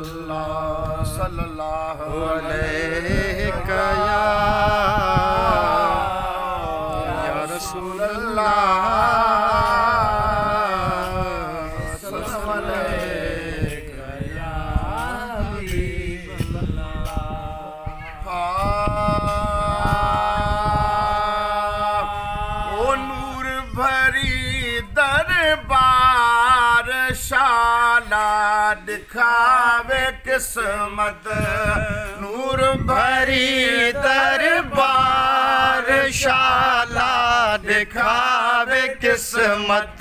अल्लाह सल्लल्लाहु अलैहि या रसूल अल्लाह सल्लल्लाहु अलैहि या हबीब अल्लाह। ओ नूर भरी दरबार शाला दिखावे किस्मत, नूर भरी दरबार शाला दिखावे किस्मत,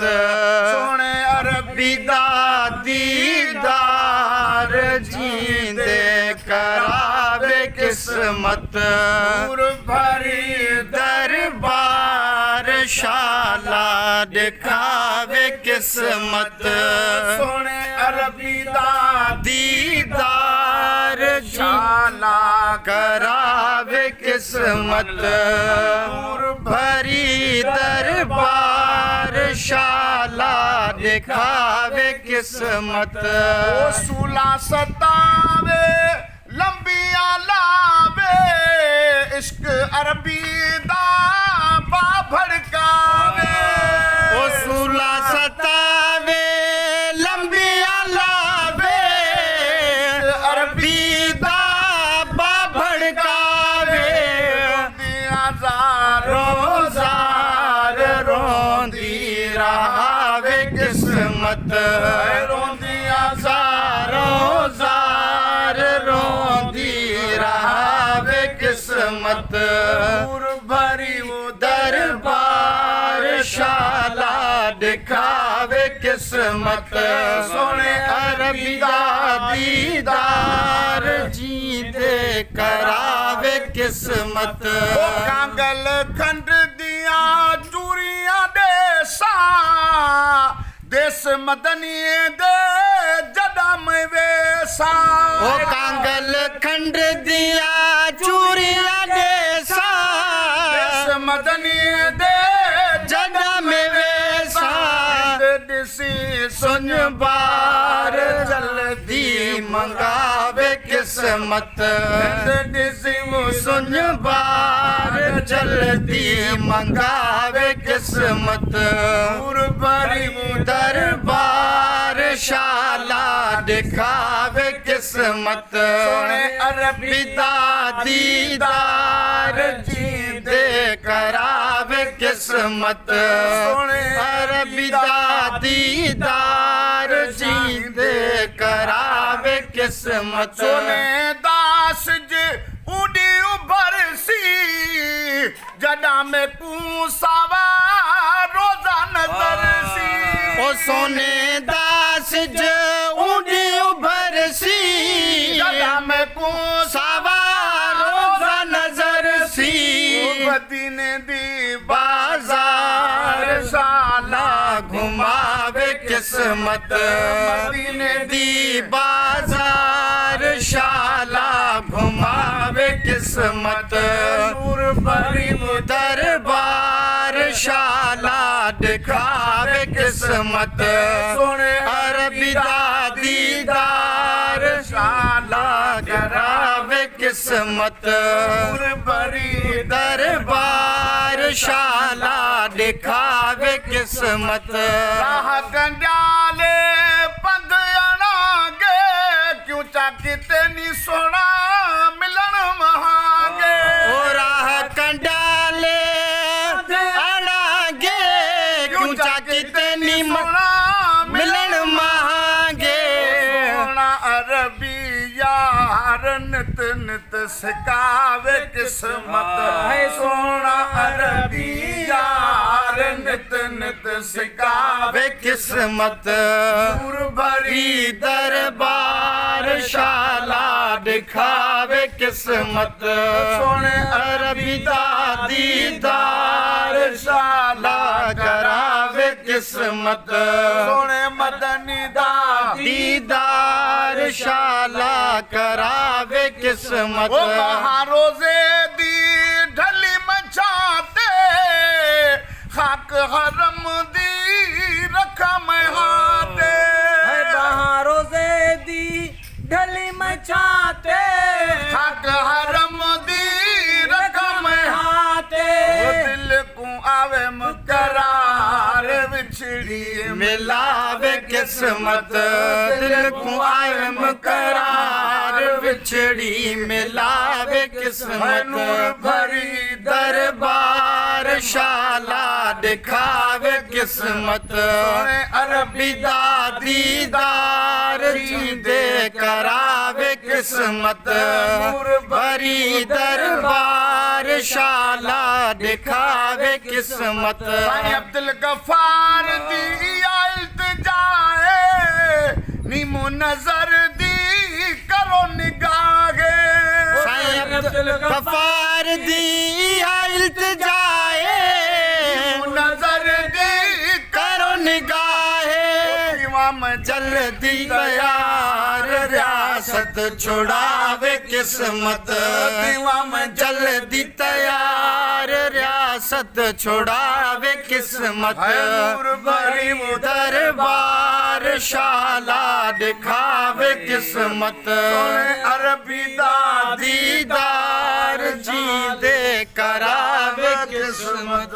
सोने अरबी दा दीदार जींदे करावे किस्मत, नूर भरी दरबार शाला दिखावे किस्मत, सोने अरबी दा दीदार शाला करावे किस्मत, नूर भरी दरबार शाला दिखावे किस्मत। ओ सूला सतावे लंबिया लावे, इश्क अरबी दा बा भड़कावे, ओ सूला सतावे लंबिया लावे, अरबी दा बा भड़कावे, रोज़ार रोंदी रहावे किस्मत, रोंदिया रोज़ार रोंदी रहावे किस्मत, नूर भरी वो दरबार शाला दिखावे किस्मत, सोने अरबी दा दीदार जींदे करावे किस्मत। ओ कांगल खंड दिया चूरिया देसा, देस मदनी दे जड़ा में वेसा, ओ कांगल खंड दिया चूरिया देसा, देस मदनी दे जड़ा में वेसा, दिसी सुन बार जल्दी मंगावे किस्मत, दिसी सुन बार जल्दी मंगावे किस्मत, नूर भरी दरबार शाला दिखावे किस्मत, सोने अरबी दा दीदार जींदे करावे किस्मत, सोने अरबी दा दीदार जींदे करावे किस्मत, सोने दास जे उड़ी उभरसी जड़ा में पूसावा रोजा नजर सी, ओ सोने दास जे उड़ी उभरसी जड़ा में पूसावा रोजा नजर सी, मदीने दी बाजार शाला घुमावे किस्मत, मदीने दी बाजार शाला घुमावे किस्मत, नूर भरी दरबार शाला दिखावे किस्मत, सोने अरबी दा दीदार शाला करावे किस्मत, नूर भरी दरबार शाला दिखावे किस्मत। राह कंडाले पंध अणागे, क्यों चाकीते नी सोना मिलन महागे, ओ राह कंडाले अणागे, क्यों चाकीते नी सोना मिलन महागे, सोना अरबी यार नित नित सिखावे किस्मत, है सोना अरबी यार नित नित सिखावे किस्मत, नूर भरी दरबार शाला दिखावे किस्मत, सोने अरबी दा दीदार शाला करावे किस्मत, सोने मदनी दा दीदार शाला करावे किस्मत, ओ महारोज़े दी ढली मचाते खाक हरम दी रखम हाथे, बहारोज़े दी ढली मचाते हक हरम दी रकम हाथे दिल को आवे मुकरार विछड़ी मिलावे किस्मत दिल को आवे मुकरार विछड़ी मिलावे किस्मत भरी दरबार शाला दिखावे किस्मत अरबी दीदार जींदे करावे किस्मत भरी दरबार शाला दिखावे किस्मत अब्दुल गफार दी इल्तिजाए नीमो नजर दी करो निगाहे अब्दुल गफार दी इल्तिजाए नजर दी करो निगाहे इमाम जल्दी तैयार रियासत छुड़ावे किस्मत इमाम जल्दी तैयार रियासत छुड़ावे किस्मत भरी दरबार शाला दिखावे किस्मत अरबी दीदार जींदे करावे किस्मत